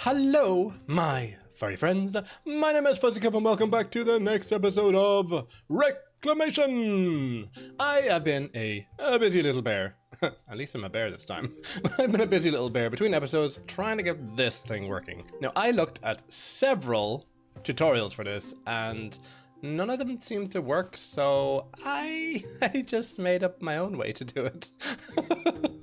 Hello, my furry friends. My name is Fuzzy Cup and welcome back to the next episode of Reclamation. I have been a busy little bear. At least I'm a bear this time. I've been a busy little bear between episodes trying to get this thing working. Now, I looked at several tutorials for this and none of them seemed to work, so I just made up my own way to do it.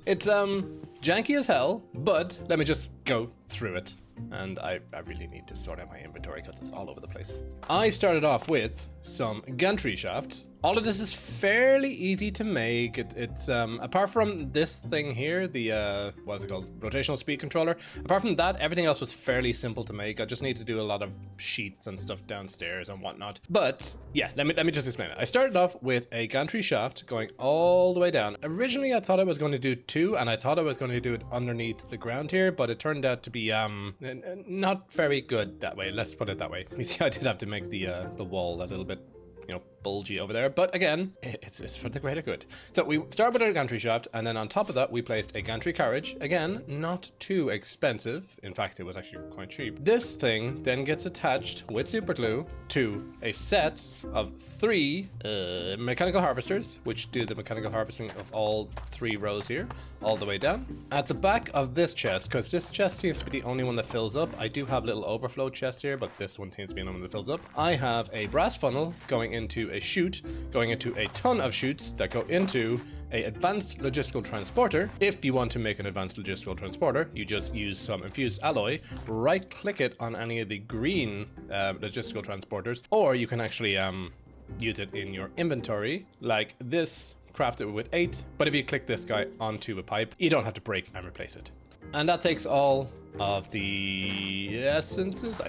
It's janky as hell, but let me just go through it. And I really need to sort out my inventory because it's all over the place. I started off with some gantry shafts. All of this is fairly easy to make. It's apart from this thing here, the what is it called? Rotational speed controller. Apart from that, everything else was fairly simple to make. I just need to do a lot of sheets and stuff downstairs and whatnot. But yeah, let me just explain it. I started off with a gantry shaft going all the way down. Originally, I thought I was going to do two, and I thought I was going to do it underneath the ground here, but it turned out to be not very good that way. Let's put it that way. You see, I did have to make the wall a little bit, bulgy over there, but again, it's for the greater good. So we start with our gantry shaft, and then on top of that, we placed a gantry carriage. Again, not too expensive. In fact, it was actually quite cheap. This thing then gets attached with super glue to a set of 3 mechanical harvesters, which do the mechanical harvesting of all 3 rows here, all the way down. At the back of this chest, because this chest seems to be the only one that fills up, I do have little overflow chests here, but this one seems to be the one that fills up. I have a brass funnel going into a chute, going into a ton of chutes that go into a advanced logistical transporter. If you want to make an advanced logistical transporter, you just use some infused alloy, right click it on any of the green logistical transporters, or you can actually use it in your inventory like this, craft it with 8, but if you click this guy onto a pipe, you don't have to break and replace it. And that takes all of the essences,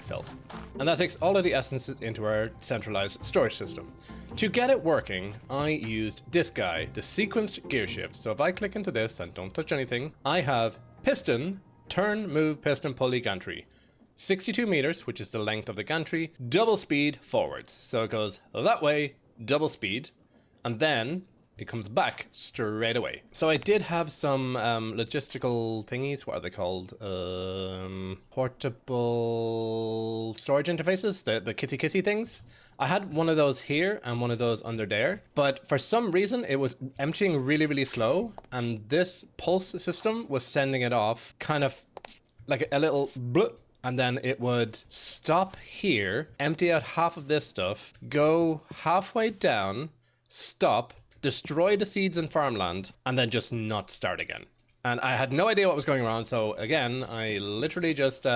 and that takes all of the essences into our centralized storage system. To get it working, I used this guy, the sequenced gear shift. So if I click into this and don't touch anything, I have piston, turn, move, piston, pulley, gantry. 62 meters, which is the length of the gantry, double speed forwards. So it goes that way, double speed, and then it comes back straight away. So I did have some logistical thingies. What are they called? Portable storage interfaces, the kissy things. I had one of those here and one of those under there, but for some reason it was emptying really slow, and this pulse system was sending it off kind of like a little bloop, and then it would stop here, empty out half of this stuff, go halfway down, stop, destroy the seeds and farmland, and then just not start again. And I had no idea what was going on, so again, I literally just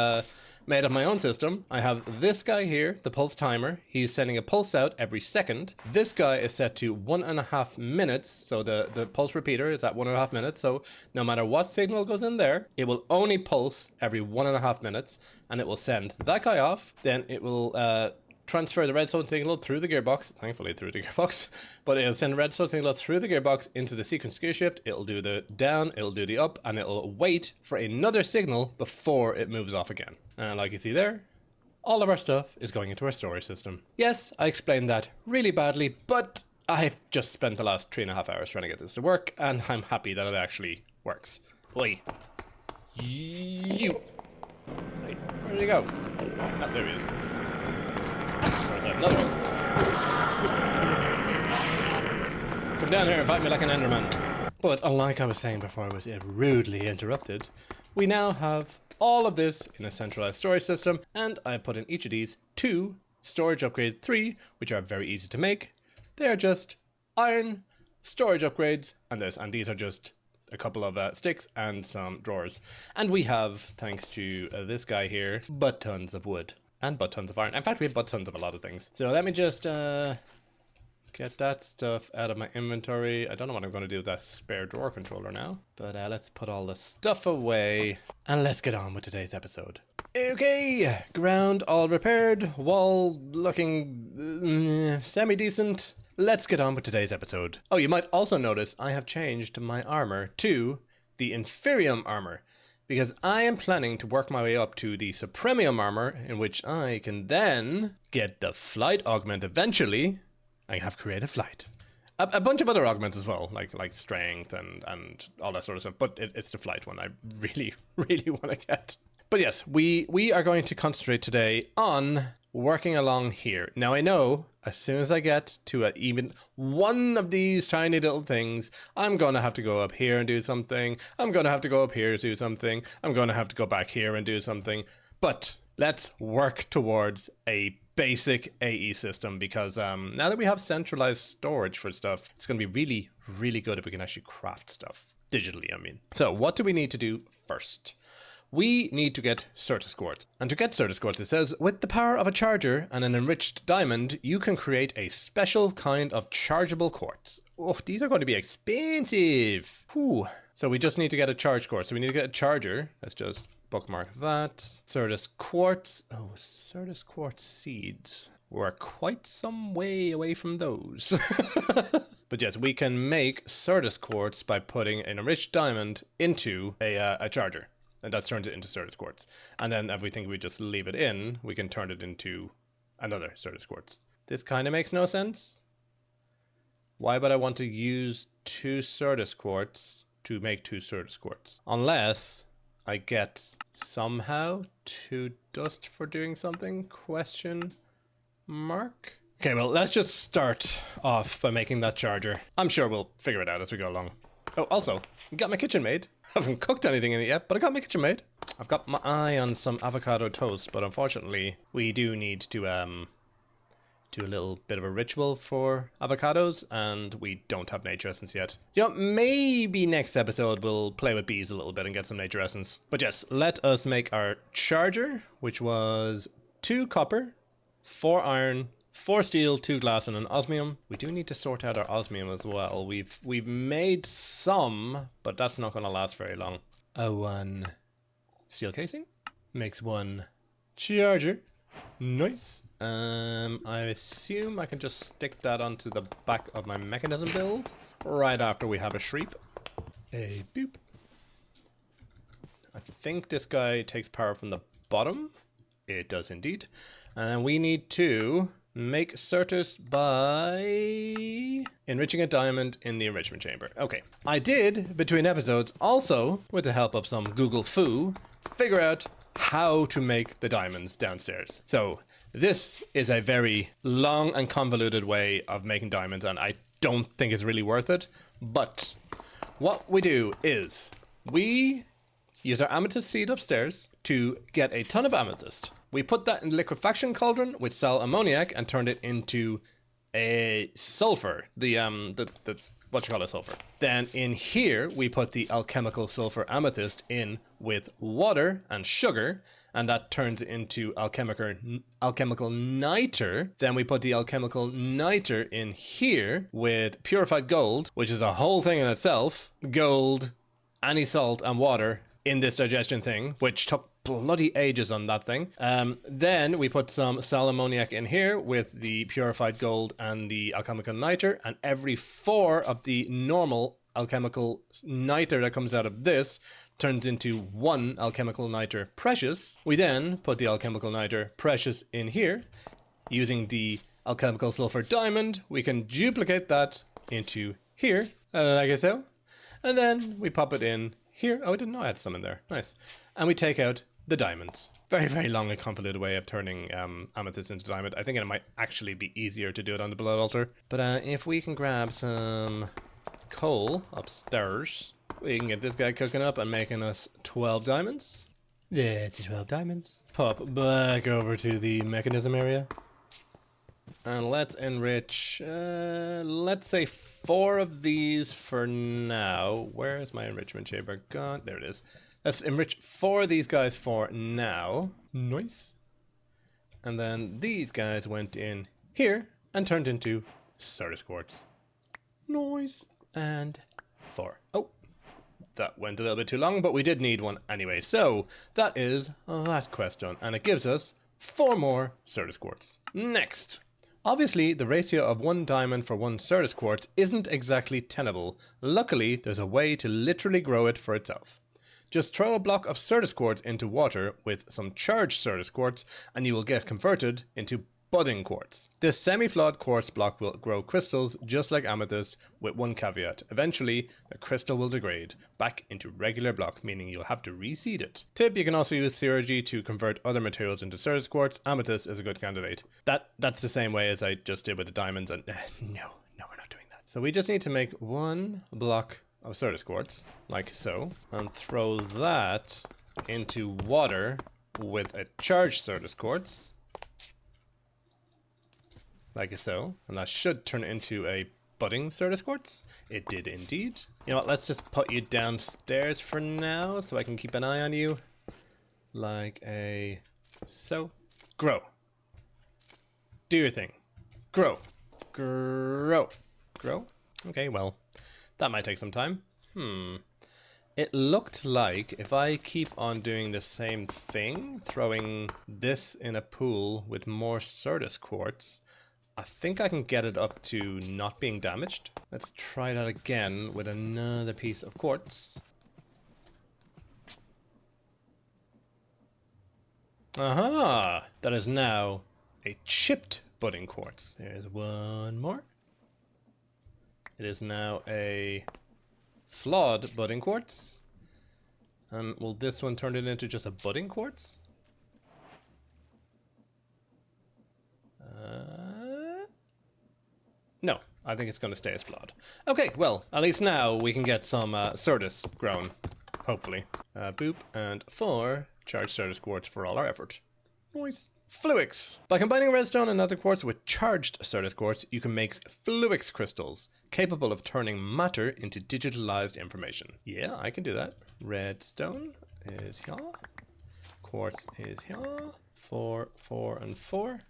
made up my own system. I have this guy here, the pulse timer. He's sending a pulse out every second. This guy is set to 1.5 minutes, so the pulse repeater is at 1.5 minutes, so no matter what signal goes in there, it will only pulse every 1.5 minutes, and it will send that guy off. Then it will transfer the redstone signal through the gearbox, thankfully through the gearbox, but it'll send redstone signal through the gearbox into the sequence gear shift. It'll do the down, it'll do the up, and it'll wait for another signal before it moves off again. And like you see there, all of our stuff is going into our storage system. Yes, I explained that really badly, but I've just spent the last 3.5 hours trying to get this to work, and I'm happy that it actually works. Oi. You. Wait, where did he go? Oh, there he is. Another one. Come down here and fight me like an Enderman. But unlike I was saying before I was rudely interrupted, we now have all of this in a centralized storage system, and I put in each of these 2 storage upgrade 3, which are very easy to make. They are just iron storage upgrades, and these are just a couple of sticks and some drawers. And we have, thanks to this guy here, butt tons of wood. And butt tons of iron. In fact, we have butt tons of a lot of things. So let me just get that stuff out of my inventory. I don't know what I'm going to do with that spare drawer controller now. But let's put all the stuff away. And let's get on with today's episode. Okay, ground all repaired. Wall looking semi-decent. Let's get on with today's episode. Oh, you might also notice I have changed my armor to the Inferium armor, because I am planning to work my way up to the Supremium armor, in which I can then get the flight augment eventually. I have creative flight. A bunch of other augments as well, like strength and all that sort of stuff, but it's the flight one I really want to get. But yes, we are going to concentrate today on working along here. Now I know as soon as I get to even one of these tiny little things, I'm going to have to go up here and do something. I'm going to have to go up here to do something. I'm going to have to go back here and do something. But let's work towards a basic AE system, because now that we have centralized storage for stuff, it's going to be really, really good if we can actually craft stuff digitally, I mean. So what do we need to do first? We need to get Certus quartz. And to get Certus quartz, it says, with the power of a charger and an enriched diamond, you can create a special kind of chargeable quartz. Oh, these are going to be expensive. Whew. So we just need to get a charge quartz. So we need to get a charger. Let's just bookmark that. Certus quartz. Oh, Certus quartz seeds. We're quite some way away from those. But yes, we can make Certus quartz by putting an enriched diamond into a charger. And that turns it into Certus quartz. And then if we think we just leave it in, we can turn it into another Certus quartz. This kind of makes no sense. Why would I want to use 2 Certus quartz to make 2 Certus quartz? Unless I get somehow 2 dust for doing something? Question mark? Okay, well, let's just start off by making that charger. I'm sure we'll figure it out as we go along. Oh, also, got my kitchen made. I haven't cooked anything in it yet, but I got my kitchen made. I've got my eye on some avocado toast, but unfortunately, we do need to do a little bit of a ritual for avocados, and we don't have nature essence yet. You know, maybe next episode we'll play with bees a little bit and get some nature essence. But yes, let us make our charger, which was 2 copper, 4 iron, 4 steel, 2 glass, and an osmium. We do need to sort out our osmium as well. We've made some, but that's not going to last very long. A 1 steel casing makes 1 charger. Nice. I assume I can just stick that onto the back of my mechanism build right after we have a shriep. A boop. I think this guy takes power from the bottom. It does indeed. And we need to make Certus by enriching a diamond in the enrichment chamber. Okay. I did, between episodes, also, with the help of some Google Foo, figure out how to make the diamonds downstairs. So this is a very long and convoluted way of making diamonds, and I don't think it's really worth it. But what we do is we use our amethyst seed upstairs to get a ton of amethyst. We put that in the liquefaction cauldron with sal ammoniac and turned it into a sulfur. What you call it, sulfur. Then in here, we put the alchemical sulfur amethyst in with water and sugar, and that turns it into alchemical niter. Then we put the alchemical niter in here with purified gold, which is a whole thing in itself. Gold, any salt, and water in this digestion thing, which took bloody ages on that thing. Then we put some sal ammoniac in here with the purified gold and the alchemical niter, and every 4 of the normal alchemical niter that comes out of this turns into 1 alchemical niter precious. We then put the alchemical niter precious in here. Using the alchemical sulfur diamond, we can duplicate that into here, like so. And then we pop it in here. Oh, I didn't know I had some in there. Nice. And we take out the diamonds. Very, very long and convoluted way of turning amethyst into diamond. I think it might actually be easier to do it on the blood altar. But if we can grab some coal upstairs, we can get this guy cooking up and making us 12 diamonds. Yeah, it's 12 diamonds. Pop back over to the mechanism area. And let's enrich, let's say 4 of these for now. Where is my enrichment chamber gone? There it is. Let's enrich 4 of these guys for now. Nice. And then these guys went in here and turned into Certus quartz. Nice. And 4. Oh, that went a little bit too long, but we did need one anyway. So that is that quest done. And it gives us 4 more Certus quartz. Next. Obviously, the ratio of 1 diamond for 1 Certus quartz isn't exactly tenable. Luckily, there's a way to literally grow it for itself. Just throw a block of Certus quartz into water with some charged Certus quartz, and you will get converted into budding quartz. This semi-flawed quartz block will grow crystals just like amethyst, with one caveat. Eventually, the crystal will degrade back into regular block, meaning you'll have to reseed it. Tip, you can also use theurgy to convert other materials into Certus quartz. Amethyst is a good candidate. That's the same way as I just did with the diamonds, and no, we're not doing that. So we just need to make one block of Certus quartz, like so, and throw that into water with a charged Certus quartz, like so, and that should turn into a budding Certus quartz. It did indeed. You know what, let's just put you downstairs for now so I can keep an eye on you. Like so. Grow. Do your thing. Grow. Grow. Grow? Okay, well, that might take some time. It looked like if I keep on doing the same thing, throwing this in a pool with more Certus quartz, I think I can get it up to not being damaged. Let's try that again with another piece of quartz. Aha! That is now a chipped budding quartz. There's one more. It is now a flawed budding quartz. And will this one turn it into just a budding quartz? No, I think it's going to stay as flawed. Okay, well, at least now we can get some Certus grown, hopefully. Boop, and 4 charged Certus quartz for all our effort. Nice. Fluix. By combining redstone and other quartz with charged Certus quartz, you can make Fluix crystals, capable of turning matter into digitalized information. Yeah, I can do that. Redstone is here. Quartz is here. 4, 4, and 4.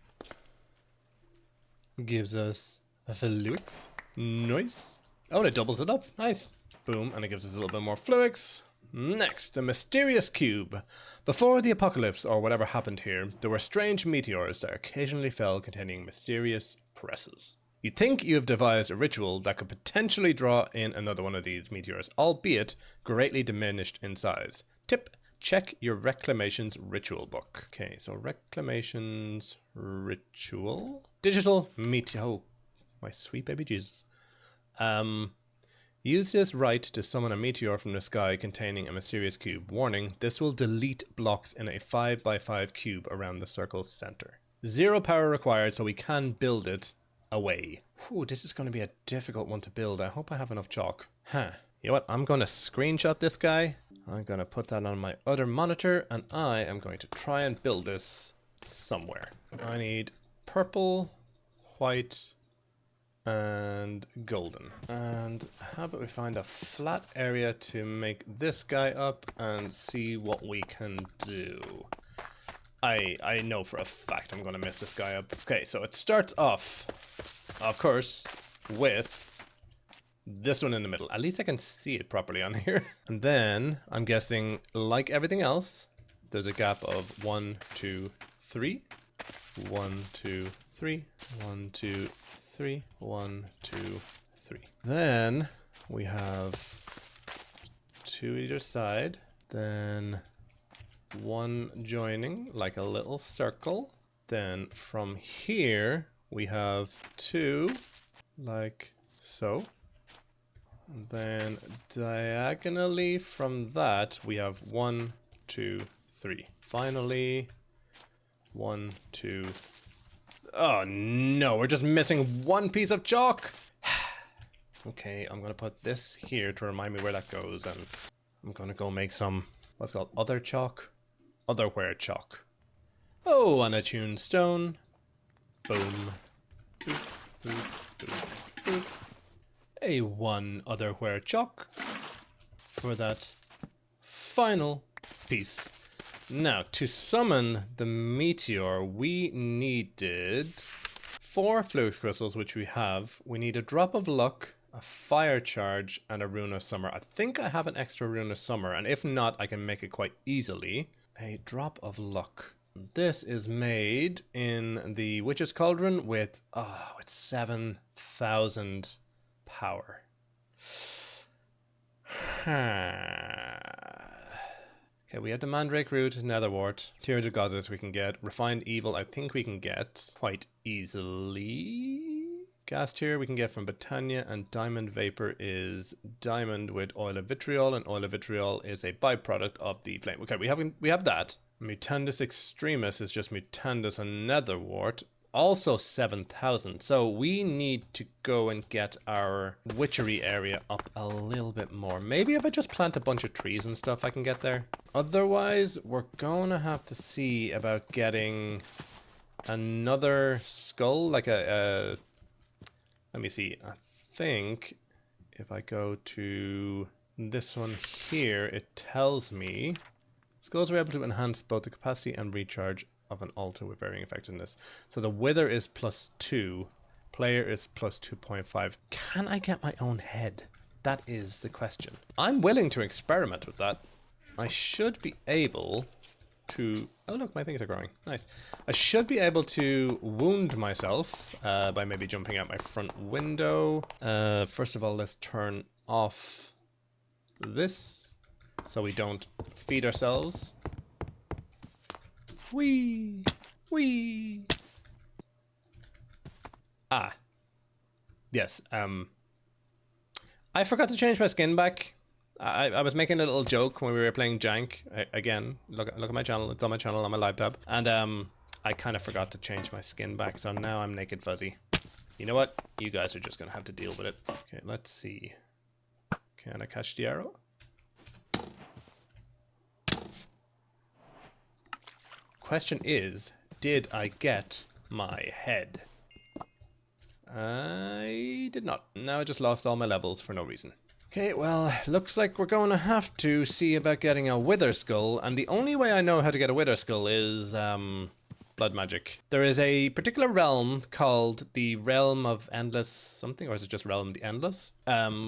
Gives us a Fluix. Nice. Oh, and it doubles it up. Nice. Boom, and it gives us a little bit more Fluix. Next, the mysterious cube. Before the apocalypse, or whatever happened here, there were strange meteors that occasionally fell containing mysterious presses. You'd think you have devised a ritual that could potentially draw in another one of these meteors, albeit greatly diminished in size. Tip, check your Reclamation's ritual book. Okay, so Reclamation's ritual. Digital meteor. Oh, my sweet baby Jesus. Use this right to summon a meteor from the sky containing a mysterious cube. Warning, this will delete blocks in a 5x5 cube around the circle's center. 0 power required, so we can build it away. Whew, this is going to be a difficult one to build. I hope I have enough chalk. You know what? I'm going to screenshot this guy. I'm going to put that on my other monitor, and I am going to try and build this somewhere. I need purple, white, and golden. And how about we find a flat area to make this guy up and see what we can do. I know for a fact I'm gonna mess this guy up. Okay, so it starts off, of course, with this one in the middle. At least I can see it properly on here. And then I'm guessing, like everything else, there's a gap of 1, 2, 3. 1, 2, 3. 1, 2, 3. 1, 2, 3. Then we have 2 either side. Then 1 joining like a little circle. Then from here we have 2 like so. And then diagonally from that we have 1, 2, 3. Finally 1, 2, 3. Oh no, we're just missing 1 piece of chalk. Okay, I'm gonna put this here to remind me where that goes, and I'm gonna go make some what's called other chalk. Otherwhere chalk. Oh, and a tuned stone. Boom. Boop, boop, boop, boop. A 1 otherwhere chalk for that final piece. Now, to summon the meteor, we needed 4 Fluix crystals, which we have. We need a drop of luck, a fire charge, and a rune of summer. I think I have an extra rune of summer, and if not, I can make it quite easily. A drop of luck. This is made in the Witch's Cauldron with 7,000 power. Okay, we have the Mandrake Root, Netherwort, Tear of the Goddess we can get. Refined Evil I think we can get quite easily. Gas Tear we can get from Botania, and Diamond Vapor is diamond with Oil of Vitriol, and Oil of Vitriol is a byproduct of the flame. Okay, we have that. Mutandis Extremis is just Mutandis and Netherwort. Also 7,000, so we need to go and get our witchery area up a little bit more. Maybe if I just plant a bunch of trees and stuff I can get there. Otherwise, we're gonna have to see about getting another skull, like a let me see, I think if I go to this one here, it tells me skulls are able to enhance both the capacity and recharge of an altar with varying effectiveness. So the wither is +2, player is +2.5. Can I get my own head? That is the question. I'm willing to experiment with that. I should be able to... Oh look, my things are growing. Nice. I should be able to wound myself by maybe jumping out my front window. First of all, let's turn off this so we don't feed ourselves. Whee! Whee! Ah. Yes, I forgot to change my skin back. I was making a little joke when we were playing Jank. Again, look at my channel. It's on my channel on my live tab. And I kind of forgot to change my skin back, so now I'm naked fuzzy. You know what? You guys are just going to have to deal with it. Okay, let's see. Can I catch the arrow? Question is, did I get my head? I did not. Now I just lost all my levels for no reason. Okay, well, looks like we're going to have to see about getting a wither skull, and the only way I know how to get a wither skull is blood magic. There is a particular realm called the Realm of Endless something, or is it just Realm the Endless?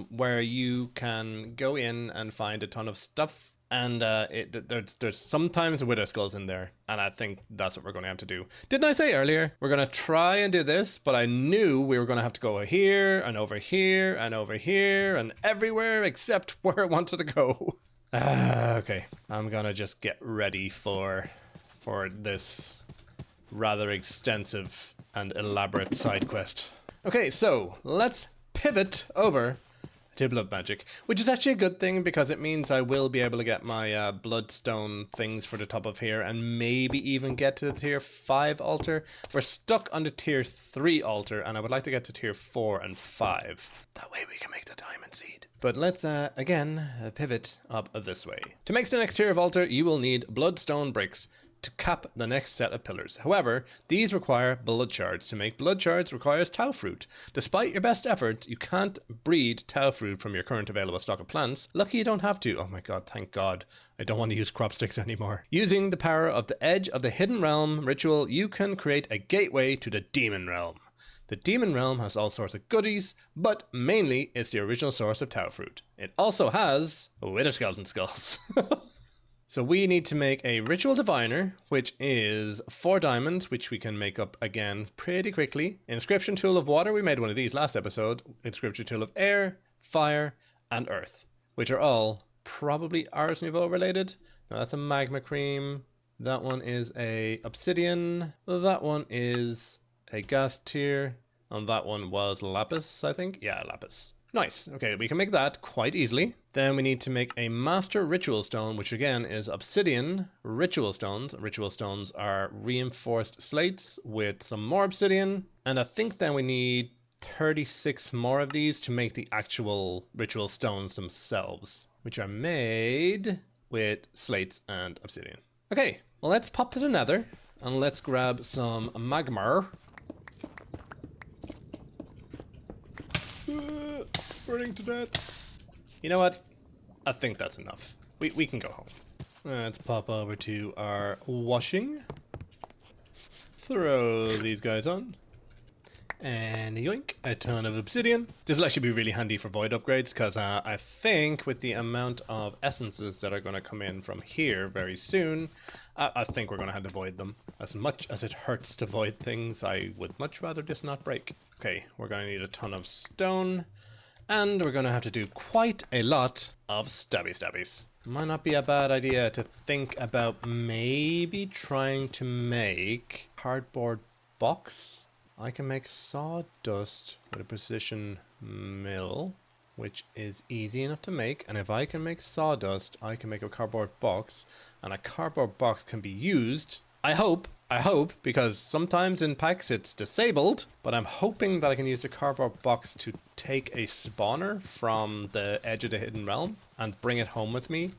Where you can go in and find a ton of stuff. And there's sometimes wither skulls in there, and I think that's what we're going to have to do. Didn't I say earlier, we're going to try and do this, but I knew we were going to have to go here, and over here, and over here, and everywhere except where I wanted to go. Okay, I'm going to just get ready for this rather extensive and elaborate side quest. Okay, so let's pivot over to blood magic, which is actually a good thing because it means I will be able to get my bloodstone things for the top of here and maybe even get to the tier 5 altar. We're stuck on the tier 3 altar and I would like to get to tier 4 and 5. That way we can make the diamond seed. But let's again pivot up this way. To make the next tier of altar, you will need bloodstone bricks to cap the next set of pillars. However, these require blood shards. To make blood shards requires tau fruit. Despite your best efforts, you can't breed tau fruit from your current available stock of plants. Lucky you don't have to. Oh my god, thank god. I don't want to use crop sticks anymore. Using the power of the Edge of the Hidden Realm ritual, you can create a gateway to the Demon Realm. The Demon Realm has all sorts of goodies, but mainly it's the original source of tau fruit. It also has wither skeleton skulls. So we need to make a Ritual Diviner, which is 4 diamonds, which we can make up again pretty quickly. Inscription Tool of Water, we made one of these last episode. Inscription Tool of Air, Fire, and Earth, which are all probably Ars Nouveau related. Now that's a Magma Cream. That one is a Obsidian. That one is a Gas Tier. And that one was Lapis, I think. Yeah, Lapis. Nice. Okay, we can make that quite easily. Then we need to make a Master Ritual Stone, which again is Obsidian Ritual Stones. Ritual Stones are reinforced slates with some more Obsidian. And I think then we need 36 more of these to make the actual Ritual Stones themselves, which are made with slates and Obsidian. Okay, well let's pop to the Nether and let's grab some magma. Burning to death. You know what? I think that's enough. We can go home. Let's pop over to our washing. Throw these guys on. And yoink, a ton of obsidian. This will actually be really handy for void upgrades because I think with the amount of essences that are going to come in from here very soon, I think we're going to have to void them. As much as it hurts to void things, I would much rather just not break. Okay, we're going to need a ton of stone. And we're going to have to do quite a lot of stabbies. Might not be a bad idea to think about maybe trying to make cardboard box. I can make sawdust with a precision mill, which is easy enough to make. And if I can make sawdust, I can make a cardboard box, and a cardboard box can be used. I hope, because sometimes in packs it's disabled, but I'm hoping that I can use the cardboard box to take a spawner from the edge of the hidden realm and bring it home with me.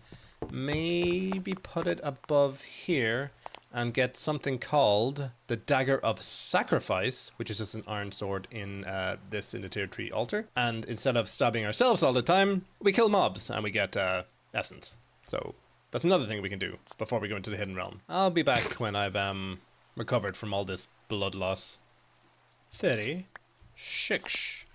Maybe put it above here and get something called the Dagger of Sacrifice, which is just an iron sword in the tier 3 altar. And instead of stabbing ourselves all the time, we kill mobs and we get essence. So that's another thing we can do before we go into the hidden realm. I'll be back when I've recovered from all this blood loss. 36.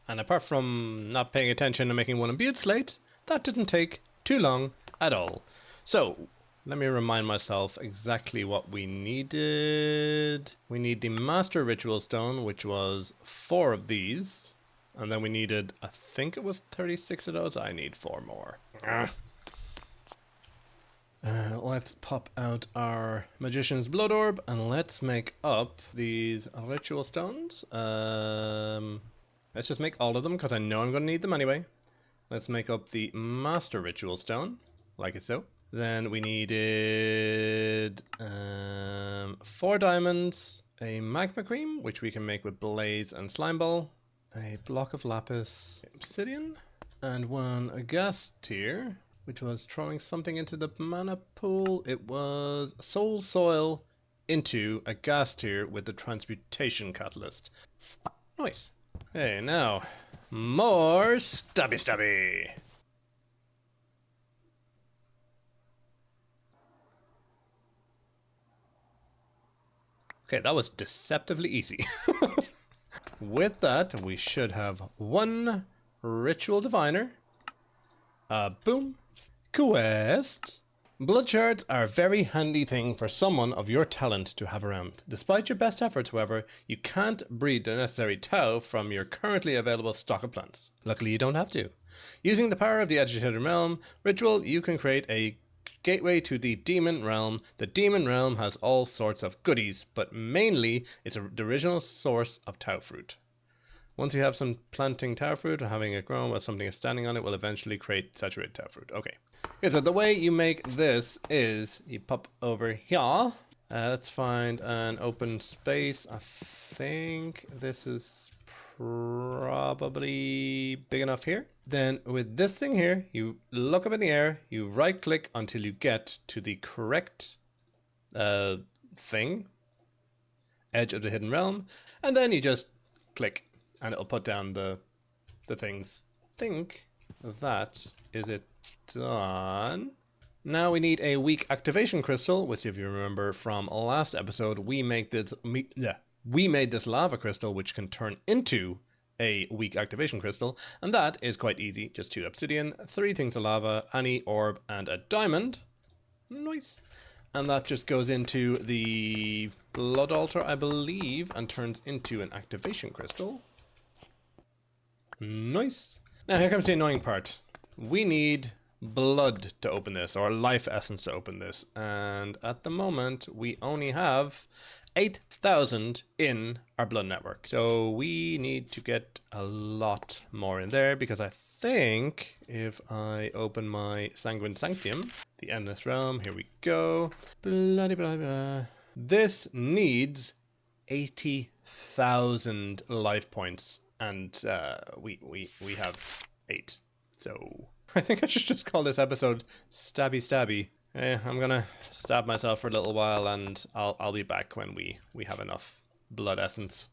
And apart from not paying attention and making one imbued slate, that didn't take too long at all. So let me remind myself exactly what we needed. We need the Master Ritual Stone, which was 4 of these. And then we needed, I think it was 36 of those. I need 4 more. Let's pop out our Magician's Blood Orb and let's make up these Ritual Stones. Let's just make all of them because I know I'm going to need them anyway. Let's make up the Master Ritual Stone, like so. Then we needed 4 diamonds, a magma cream, which we can make with blaze and slime ball, a block of lapis, obsidian, and 1 gas tier, which was throwing something into the mana pool. It was soul soil into a gas tier with the transmutation catalyst. Nice. Hey, now more stabby. Okay, that was deceptively easy. With that, we should have 1 Ritual Diviner. Boom. Quest. Blood shards are a very handy thing for someone of your talent to have around. Despite your best efforts, however, you can't breed the necessary tau from your currently available stock of plants. Luckily, you don't have to. Using the power of the Agitated Realm Ritual, you can create a gateway to the Demon Realm. The Demon Realm has all sorts of goodies, but mainly it's the original source of tau fruit. Once you have some planting tau fruit, or having it grown while something is standing on it will eventually create saturated tau fruit. Okay, so the way you make this is you pop over here. Let's find an open space. I think this is probably big enough here. Then with this thing here, you look up in the air, you right click until you get to the correct thing, edge of the hidden realm, and then you just click and it'll put down the things. Think that is it done. Now we need a weak activation crystal, which if you remember from last episode, we made this lava crystal which can turn into a weak activation crystal, and that is quite easy. Just 2 obsidian, 3 things of lava, any orb, and a diamond. Nice. And that just goes into the blood altar, I believe, and turns into an activation crystal. Nice. Now here comes the annoying part. We need blood to open this, or life essence to open this, and at the moment we only have 8,000 in our blood network, so we need to get a lot more in there, because I think if I open my Sanguine Sanctum, the Endless Realm, here we go, blah, blah, blah. This needs 80,000 life points, and we have 8, so I think I should just call this episode Stabby. I'm gonna stab myself for a little while, and I'll be back when we have enough blood essence.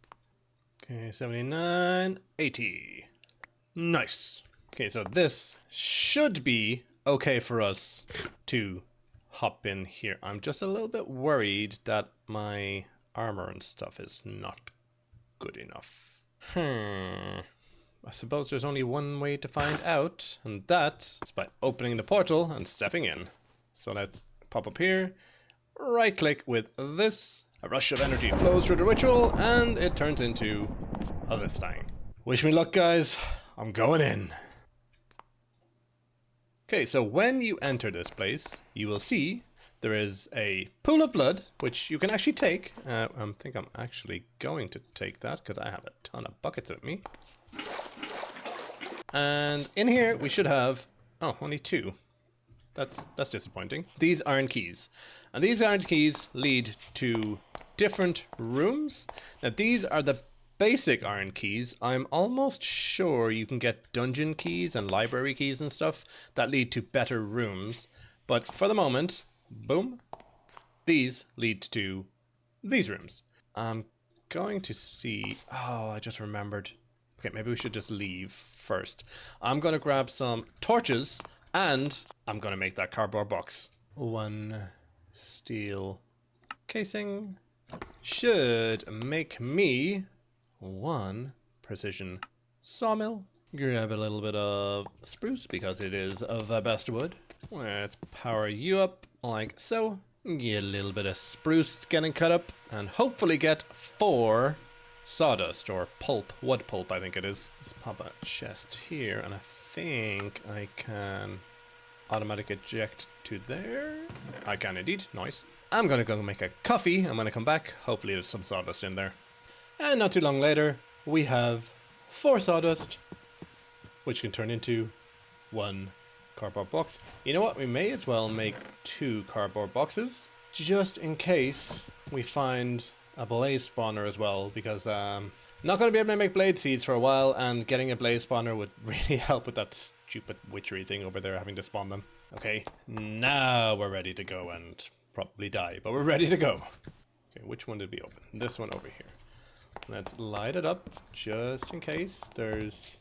Okay, 79, 80. Nice. Okay, so this should be okay for us to hop in here. I'm just a little bit worried that my armor and stuff is not good enough. I suppose there's only one way to find out, and that is by opening the portal and stepping in. So let's pop up here, right click with this, a rush of energy flows through the ritual, and it turns into this thing. Wish me luck, guys. I'm going in. Okay, so when you enter this place, you will see there is a pool of blood, which you can actually take. I think I'm actually going to take that because I have a ton of buckets with me. And in here we should have, oh, only 2. That's disappointing. These iron keys. And these iron keys lead to different rooms. Now these are the basic iron keys. I'm almost sure you can get dungeon keys and library keys and stuff that lead to better rooms. But for the moment, boom, these lead to these rooms. I'm going to see, oh, I just remembered. Okay, maybe we should just leave first. I'm going to grab some torches and I'm going to make that cardboard box. 1 steel casing should make me 1 precision sawmill. Grab a little bit of spruce because it is of the best wood. Let's power you up like so. Get a little bit of spruce getting cut up and hopefully get 4 sawdust or pulp, wood pulp I think it is. Let's pop a chest here and I think I can automatic eject to there. I can indeed, nice. I'm gonna go make a coffee. I'm gonna come back. Hopefully there's some sawdust in there. And not too long later, we have 4 sawdust, which can turn into 1 cardboard box. You know what? We may as well make 2 cardboard boxes, just in case we find a blaze spawner as well, because not going to be able to make blade seeds for a while, and getting a blaze spawner would really help with that stupid witchery thing over there, having to spawn them. Okay, now we're ready to go and probably die, but we're ready to go. Okay, which one did we open? This one over here. Let's light it up, just in case there's...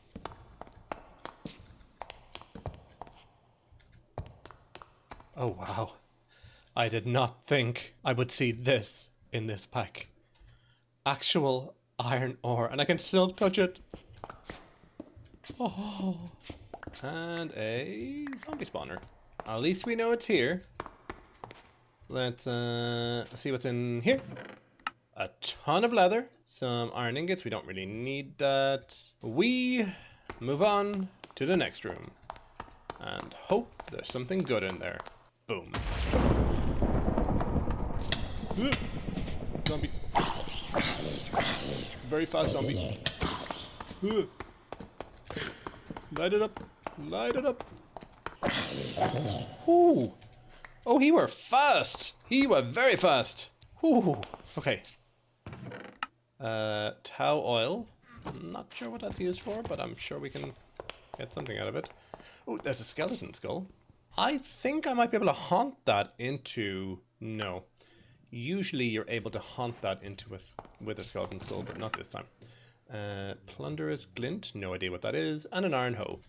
Oh wow, I did not think I would see this in this pack. Actual iron ore, and I can still touch it. Oh, and a zombie spawner. At least we know it's here. Let's see what's in here. A ton of leather, some iron ingots. We don't really need that. We move on to the next room and hope there's something good in there. Boom. Zombie. Very fast zombie. Light it up. Light it up. Ooh. Oh, he were fast. He were very fast. Ooh. Okay. Tow oil. I'm not sure what that's used for, but I'm sure we can get something out of it. Oh, there's a skeleton skull. I think I might be able to haunt that into... No. Usually you're able to haunt that into with a skeleton skull, but not this time. Plunderer's glint, no idea what that is, and an iron hoe.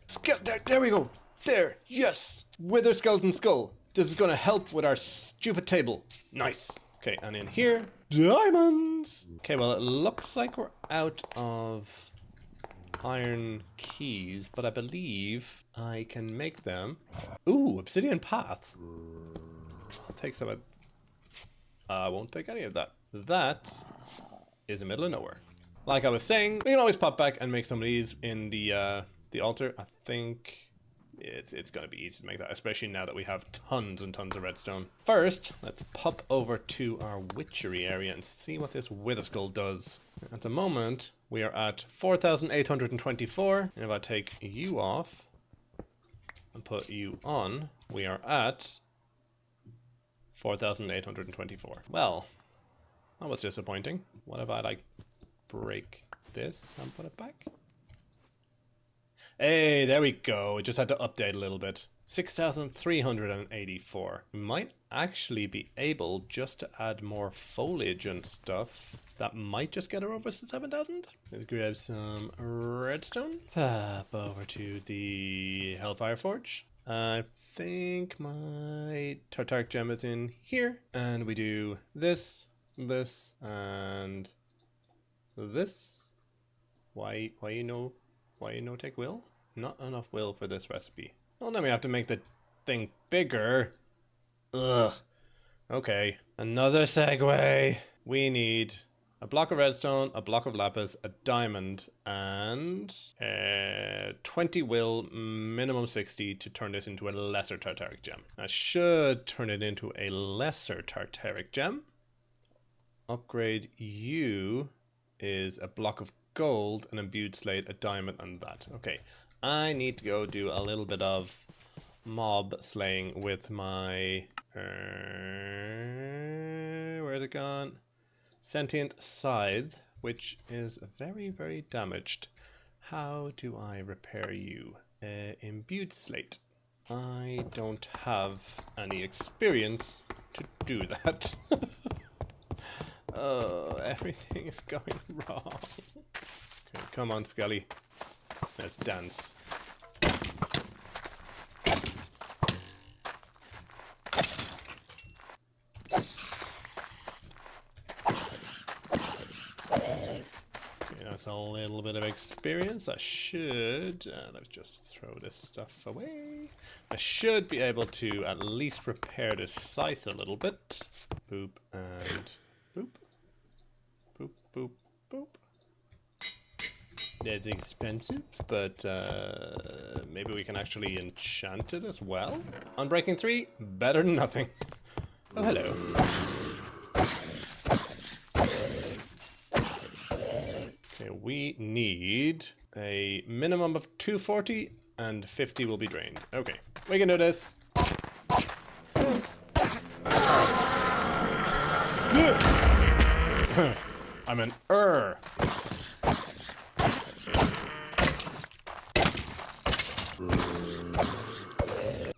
There we go! There! Yes! Wither skeleton skull! This is gonna help with our stupid table. Nice! Okay, and in here, diamonds! Okay, well it looks like we're out of iron keys, but I believe I can make them. Ooh, obsidian path. I'll take some of... I won't take any of that. That is the middle of nowhere. Like I was saying, we can always pop back and make some of these in the altar. I think it's gonna be easy to make that, especially now that we have tons and tons of redstone. First, let's pop over to our witchery area and see what this wither skull does. At the moment, we are at 4,824, and if I take you off and put you on, we are at 4,824. Well, that was disappointing. What if I like break this and put it back? Hey, there we go. It just had to update a little bit. 6,384. We might actually be able just to add more foliage and stuff. That might just get her over 7,000. Let's grab some redstone. Pop over to the Hellfire Forge. I think my Tartaric gem is in here. And we do this, this, and this. Why you no take will? Not enough will for this recipe. Well, then we have to make the thing bigger. Ugh. Okay. Another segue. We need a block of redstone, a block of lapis, a diamond, and 20 will, minimum 60 to turn this into a lesser tartaric gem. I should turn it into a lesser tartaric gem. Upgrade you is a block of gold, an imbued slate, a diamond, and that. Okay, I need to go do a little bit of mob slaying with my... where's it gone? Sentient scythe, which is very, very damaged. How do I repair you? Imbued slate. I don't have any experience to do that. Oh, everything is going wrong. Okay, come on, Skelly. Let's dance. That's a little bit of experience. I should, let's just throw this stuff away. I should be able to at least repair this scythe a little bit. Boop and boop. Boop, boop, boop. That's expensive, but maybe we can actually enchant it as well. Unbreaking 3, better than nothing. Oh, hello. Okay, we need a minimum of 240 and 50 will be drained. Okay, we can do this. I'm an I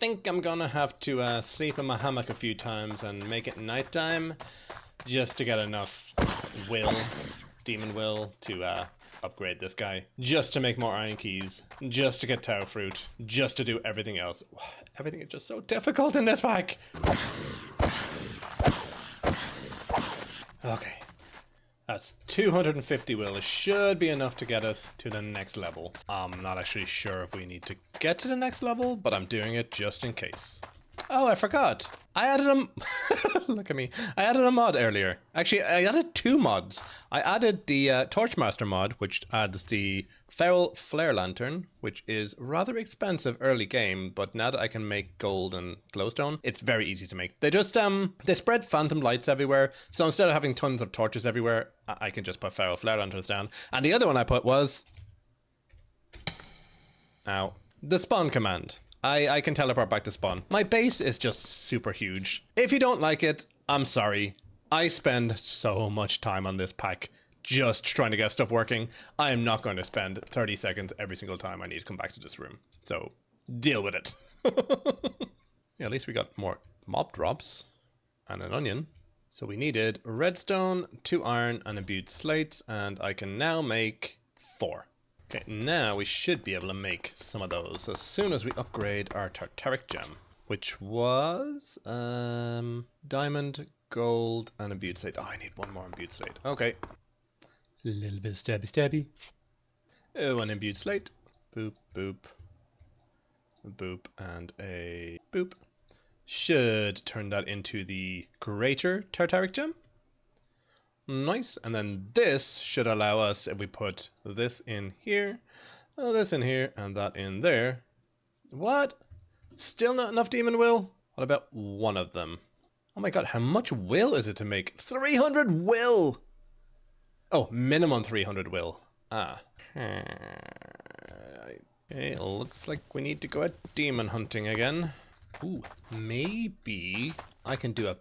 think I'm gonna have to sleep in my hammock a few times and make it nighttime just to get enough will. Demon will to upgrade this guy, just to make more iron keys, just to get Tau fruit, just to do everything else. Everything is just so difficult in this pack. Okay, that's 250 will. It should be enough to get us to the next level. I'm not actually sure if we need to get to the next level, but I'm doing it just in case. Oh, I forgot. I added a... Look at me. I added a mod earlier. Actually, I added 2 mods. I added the Torchmaster mod, which adds the Feral Flare Lantern, which is rather expensive early game, but now that I can make gold and glowstone, it's very easy to make. They just, they spread phantom lights everywhere, so instead of having tons of torches everywhere, I can just put Feral Flare Lanterns down. And the other one I put was... Ow. The spawn command. I can teleport back to spawn. My base is just super huge. If you don't like it, I'm sorry. I spend so much time on this pack just trying to get stuff working. I am not going to spend 30 seconds every single time I need to come back to this room. So deal with it. Yeah, at least we got more mob drops and an onion. So we needed redstone, 2 iron and imbued slates, and I can now make 4. Okay, now we should be able to make some of those as soon as we upgrade our tartaric gem, which was diamond, gold, and imbued slate. Oh, I need 1 more imbued slate. Okay. A little bit stabby stabby. Oh, an imbued slate. Boop, boop. Boop, and a boop. Should turn that into the greater tartaric gem. Nice, and then this should allow us, if we put this in here, this in here, and that in there. What? Still not enough demon will? What about 1 of them? Oh my god, how much will is it to make? 300 will! Oh, minimum 300 will. Ah. Okay, looks like we need to go out demon hunting again. Ooh, maybe I can do a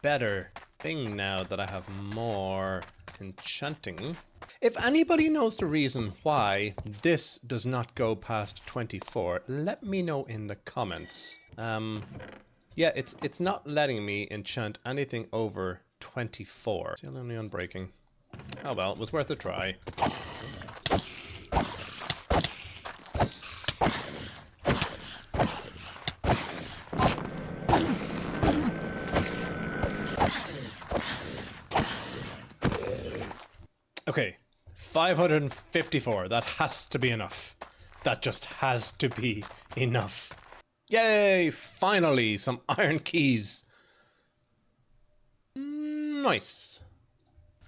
better thing now that I have more enchanting. If anybody knows the reason why this does not go past 24, let me know in the comments. Yeah, it's not letting me enchant anything over 24. Still only unbreaking. Oh well, it was worth a try. Okay, 554. That has to be enough. That just has to be enough. Yay! Finally, some iron keys. Nice.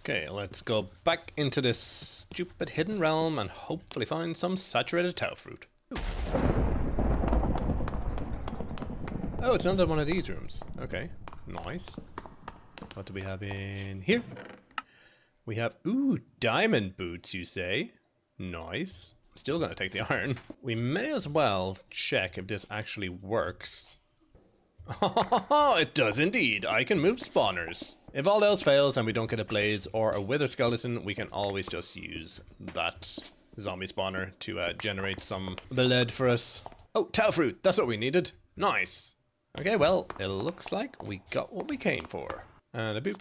Okay, let's go back into this stupid hidden realm and hopefully find some saturated tau fruit. Ooh. Oh, it's another one of these rooms. Okay, nice. What do we have in here? We have, ooh, diamond boots, you say? Nice. Still gonna take the iron. We may as well check if this actually works. Oh, it does indeed. I can move spawners. If all else fails and we don't get a blaze or a wither skeleton, we can always just use that zombie spawner to generate some blood for us. Oh, tau fruit. That's what we needed. Nice. Okay, well, it looks like we got what we came for. And a boop.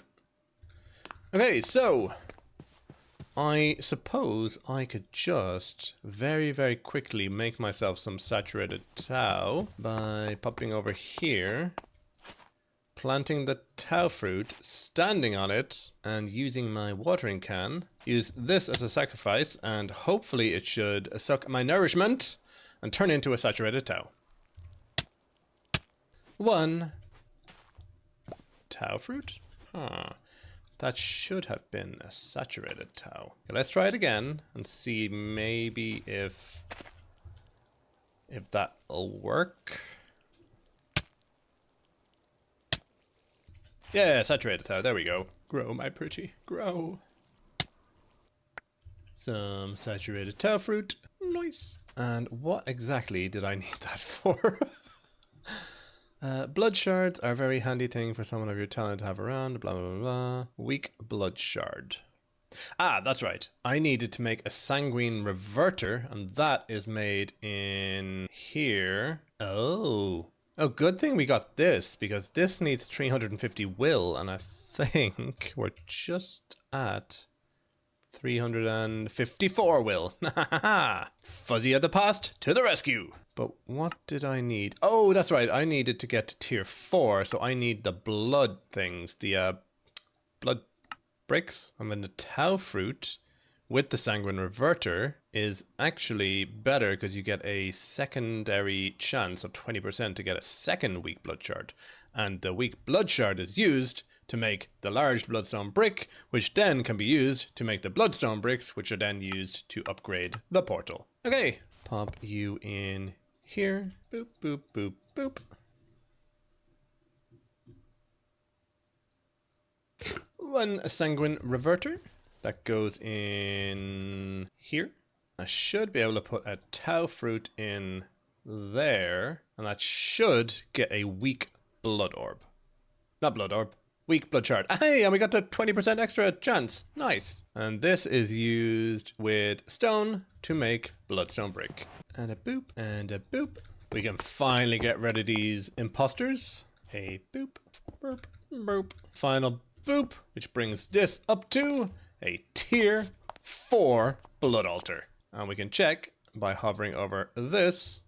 Okay, so I suppose I could just very, very quickly make myself some saturated tau by popping over here, planting the tau fruit, standing on it, and using my watering can. Use this as a sacrifice, and hopefully it should suck my nourishment and turn into a saturated tau. 1 tau fruit? Huh. That should have been a saturated tau. Okay, let's try it again and see maybe if that'll work. Yeah, saturated tau. There we go. Grow, my pretty. Grow. Some saturated tau fruit. Nice. And what exactly did I need that for? Blood shards are a very handy thing for someone of your talent to have around, blah, blah, blah, blah. Weak blood shard. Ah, that's right. I needed to make a sanguine reverter, and that is made in here. Oh. Oh, good thing we got this, because this needs 350 will, and I think we're just at 354 will. Fuzzy of the past to the rescue. But what did I need? Oh, that's right. I needed to get to tier 4, so I need the blood things, the blood bricks. And then the tau fruit with the sanguine reverter is actually better because you get a secondary chance of 20% to get a second weak blood shard. And the weak blood shard is used to make the large bloodstone brick, which then can be used to make the bloodstone bricks, which are then used to upgrade the portal. Okay, pop you in here. Boop, boop, boop, boop. One sanguine reverter that goes in here. I should be able to put a tau fruit in there, and that should get a weak blood orb. Not blood orb. Weak blood shard. Hey, and we got the 20% extra chance. Nice. And this is used with stone to make bloodstone brick. And a boop, and a boop. We can finally get rid of these imposters. A boop, boop, boop. Final boop, which brings this up to a tier 4 blood altar. And we can check by hovering over this,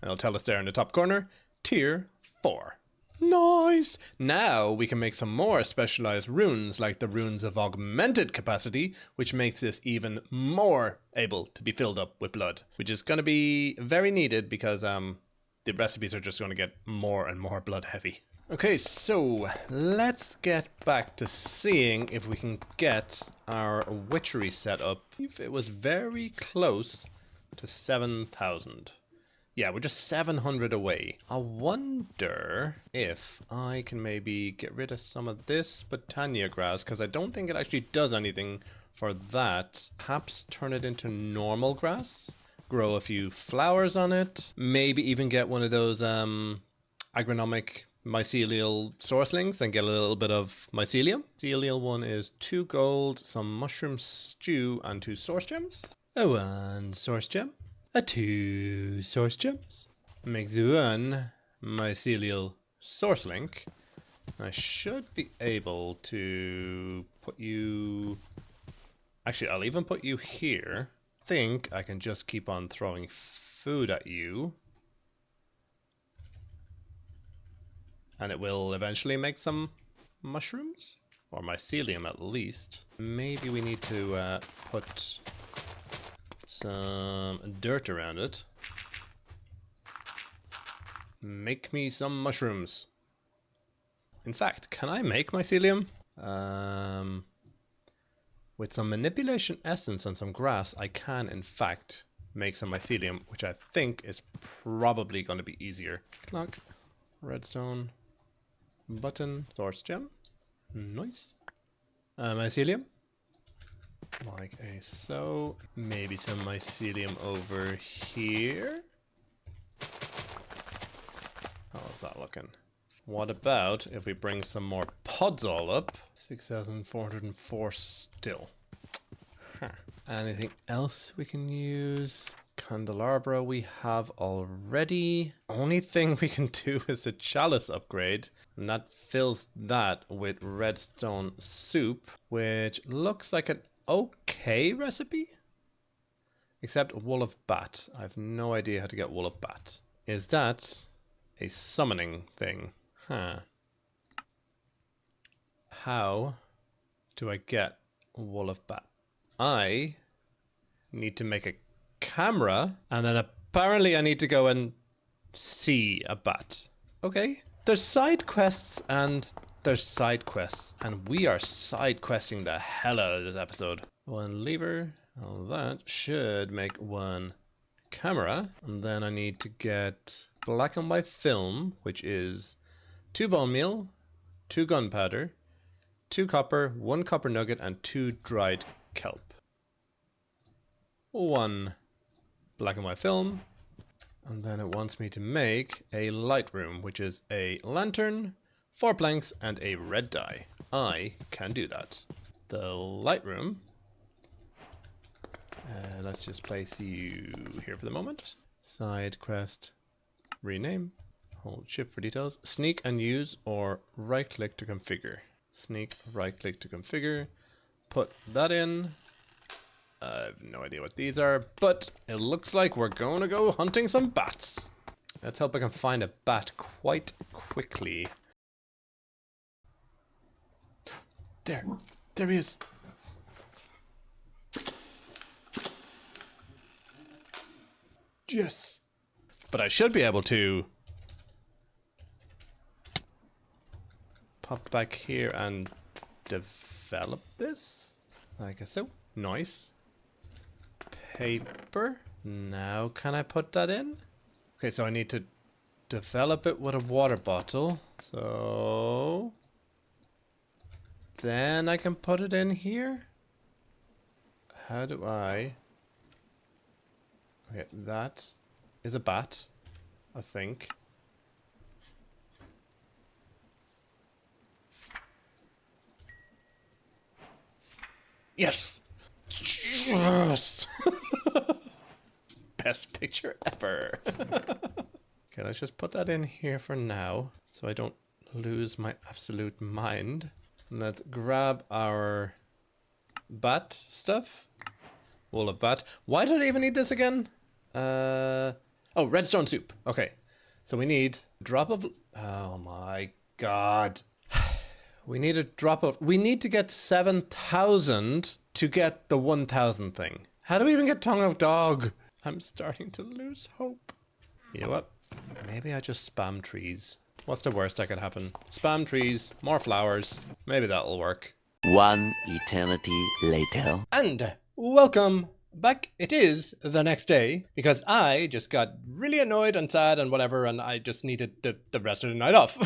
and it'll tell us there in the top corner, tier 4. Nice! Now we can make some more specialized runes, like the runes of augmented capacity, which makes this even more able to be filled up with blood, which is going to be very needed because the recipes are just going to get more and more blood heavy. Okay, so let's get back to seeing if we can get our witchery set up. It was very close to 7,000. Yeah, we're just 700 away. I wonder if I can maybe get rid of some of this Botania grass, because I don't think it actually does anything for that. Perhaps turn it into normal grass, grow a few flowers on it, maybe even get one of those agronomic mycelial sourcelings and get a little bit of mycelium. Mycelial one is 2 gold, some mushroom stew, and 2 source gems. Oh, 1 source gem. 2 source gems. Makes 1 mycelial source link. I should be able to put you... Actually, I'll even put you here. I think I can just keep on throwing food at you. And it will eventually make some mushrooms. Or mycelium at least. Maybe we need to put some dirt around it. Make me some mushrooms. In fact, can I make mycelium? With some manipulation essence and some grass, I can in fact make some mycelium, which I think is probably going to be easier. Clock, redstone, button, source gem. Nice. Mycelium. Like a so. Maybe some mycelium over here. How's that looking? What about if we bring some more pods all up? 6,404 still. Huh. Anything else we can use? Candelabra we have already. Only thing we can do is a chalice upgrade. And that fills that with redstone soup, which looks like an okay recipe. Except wool of bat. I have no idea how to get wool of bat. Is that a summoning thing? Huh. How do I get wool of bat? I need to make a camera, and then apparently I need to go and see a bat. Okay. There's side quests and there's side quests, and we are side questing the hell out of this episode. One lever. Well, that should make one camera, and then I need to get black and white film, which is 2 bone meal, 2 gunpowder, 2 copper, 1 copper nugget, and 2 dried kelp. 1 black and white film, and then it wants me to make a light room, which is a lantern, 4 planks, and a red dye. I can do that. The light room. Let's just place you here for the moment. Side quest. Rename. Hold shift for details. Sneak and use, or right click to configure. Sneak, right click to configure. Put that in. I have no idea what these are, but it looks like we're going to go hunting some bats. Let's hope I can find a bat quite quickly. There he is. Yes. But I should be able to pop back here and develop this. Like so. Nice. Paper. Now can I put that in? Okay, so I need to develop it with a water bottle. So then I can put it in here. How do I? Okay, that is a bat, I think. Yes! Yes! Best picture ever. Okay, let's just put that in here for now, so I don't lose my absolute mind. Let's grab our bat stuff. Wool of bat. Why did I even need this again? Oh, redstone soup. Okay. So we need a drop of... Oh my god. We need a drop of... We need to get 7,000 to get the 1,000 thing. How do we even get tongue of dog? I'm starting to lose hope. You know what? Maybe I just spam trees. What's the worst that could happen? Spam trees, more flowers. Maybe that'll work. One eternity later. And welcome back. It is the next day because I just got really annoyed and sad and whatever, and I just needed the rest of the night off.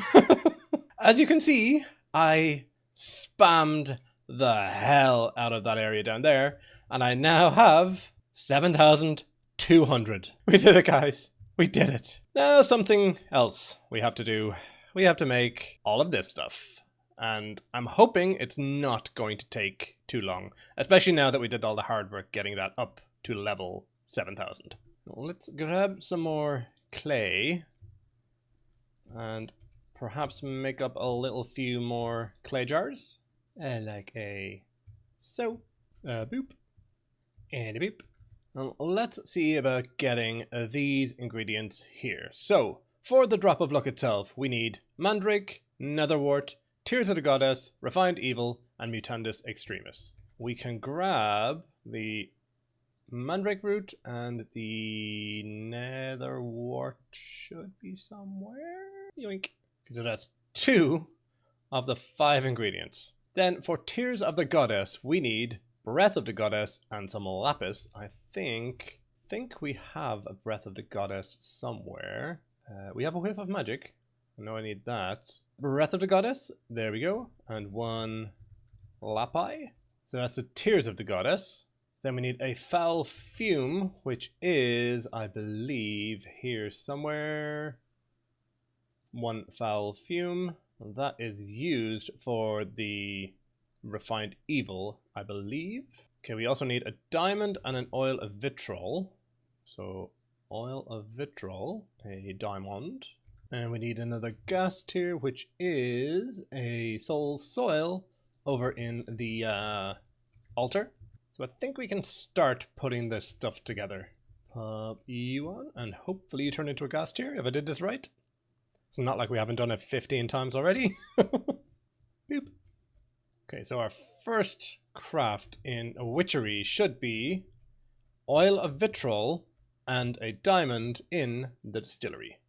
As you can see, I spammed the hell out of that area down there, and I now have 7,200. We did it, guys. We did it. Now something else we have to do. We have to make all of this stuff. And I'm hoping it's not going to take too long, especially now that we did all the hard work getting that up to level 7,000. Let's grab some more clay and perhaps make up a little few more clay jars. Like a so, boop, and a boop. Well, let's see about getting these ingredients here. So, for the drop of luck itself, we need mandrake, netherwort, Tears of the Goddess, Refined Evil, and Mutandis Extremis. We can grab the mandrake root, and the netherwort should be somewhere. Yoink. So that's 2 of the 5 ingredients. Then for Tears of the Goddess, we need Breath of the Goddess and some lapis. I think we have a Breath of the Goddess somewhere. We have a Whiff of Magic. I know I need that. Breath of the Goddess. There we go. And 1 lapi. So that's the Tears of the Goddess. Then we need a Foul Fume, which is, I believe, here somewhere. 1 Foul Fume. That is used for the Refined Evil, I believe. Okay, we also need a diamond and an oil of vitriol. So, oil of vitriol, a diamond. And we need another gas tier, which is a soul soil over in the altar. So I think we can start putting this stuff together. Pop you on, and hopefully you turn into a gas tier if I did this right. It's not like we haven't done it 15 times already. Boop. Okay, so our first craft in Witchery should be oil of vitriol and a diamond in the distillery.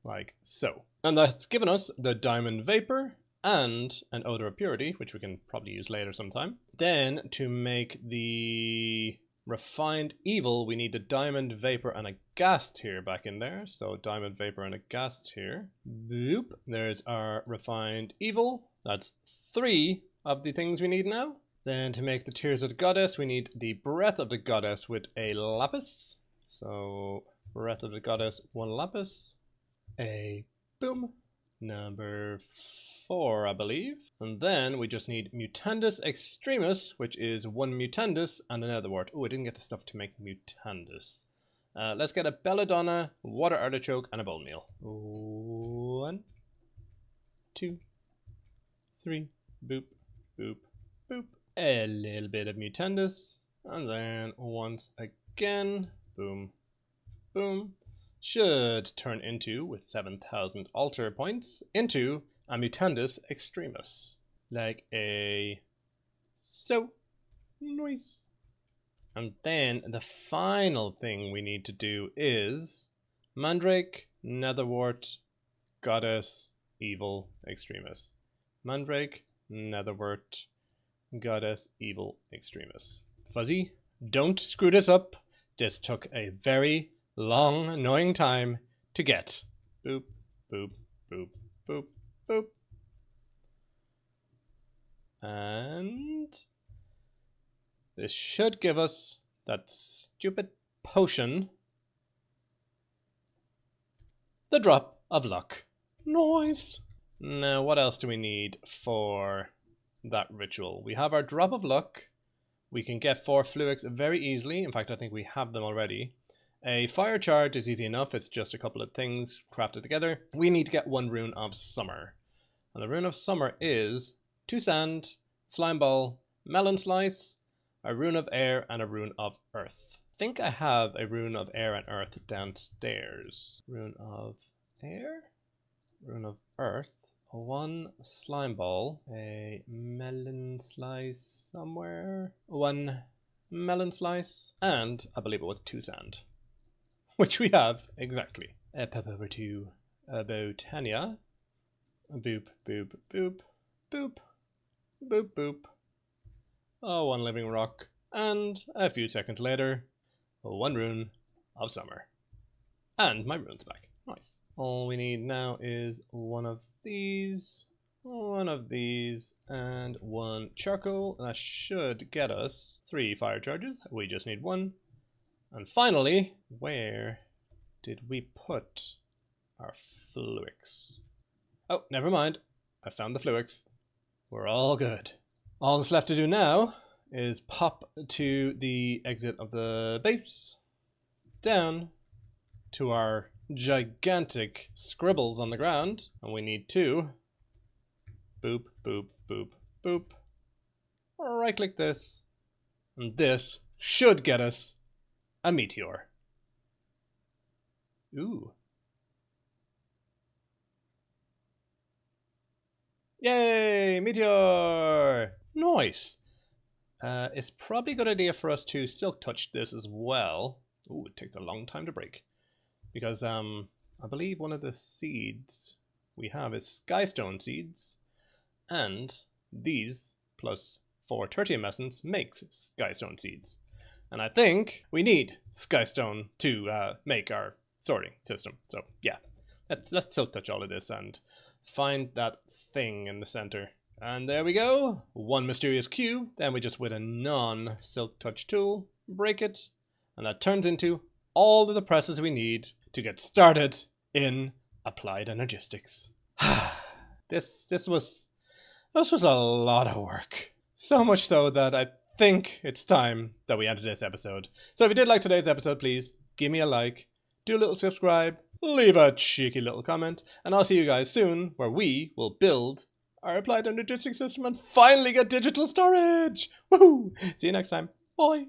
Like so. And that's given us the diamond vapor and an odor of purity, which we can probably use later sometime. Then to make the refined evil, we need the diamond vapor and a gas tier back in there. So diamond vapor and a gas tier. Boop. There's our refined evil. That's 3 of the things we need now. Then to make the Tears of the Goddess, we need the Breath of the Goddess with a lapis. So Breath of the Goddess, 1 lapis. A boom. Number 4, I believe. And then we just need Mutandis Extremis, which is 1 Mutandis and a Netherwort. Oh, I didn't get the stuff to make Mutandis. Let's get a Belladonna, Water Artichoke, and a Bone Meal. 1, 2, 3. Boop, boop, boop. A little bit of Mutandis. And then once again. Boom, boom. Should turn into, with 7,000 altar points, into a Mutandis Extremis. Like a... so. Nice. And then the final thing we need to do is Mandrake, Netherwort, Goddess, Evil, Extremis. Mandrake, Netherwort, Goddess, Evil, Extremis. Fuzzy, don't screw this up. This took a very long, annoying time to get. Boop, boop, boop, boop, boop. And this should give us that stupid potion. The Drop of Luck. Nice. Now, what else do we need for that ritual? We have our Drop of Luck. We can get 4 fluics very easily. In fact, I think we have them already. A fire charge is easy enough. It's just a couple of things crafted together. We need to get 1 rune of summer. And the rune of summer is 2 sand, slime ball, melon slice, a rune of air, and a rune of earth. I think I have a rune of air and earth downstairs. Rune of air, rune of earth, 1 slime ball, a melon slice somewhere, 1 melon slice, and I believe it was 2 sand. Which we have, exactly. Pop over to Botania. Boop, boop, boop, boop, boop, boop. Oh, 1 living rock. And a few seconds later, 1 rune of summer. And my rune's back. Nice. All we need now is 1 of these, 1 of these, and 1 charcoal. That should get us 3 fire charges. We just need 1. And finally, where did we put our fluics? Oh, never mind. I found the fluics. We're all good. All that's left to do now is pop to the exit of the base, down to our gigantic scribbles on the ground, and we need 2. Boop, boop, boop, boop. Right click this, and this should get us a meteor. Ooh. Yay, meteor! Nice. It's probably a good idea for us to silk touch this as well. Ooh, it takes a long time to break. Because I believe one of the seeds we have is skystone seeds. And these plus for tertium essence makes skystone seeds. And I think we need skystone to make our sorting system. So yeah, let's silk touch all of this and find that thing in the center. And there we go, one mysterious cube. Then we just with a non-silk touch tool, break it, and that turns into all of the presses we need to get started in applied energistics. This was a lot of work. So much so that I think it's time that we end this episode. So if you did like today's episode, please give me a like, do a little subscribe, leave a cheeky little comment, and I'll see you guys soon where we will build our applied energistics system and finally get digital storage. Woohoo! See you next time. Bye.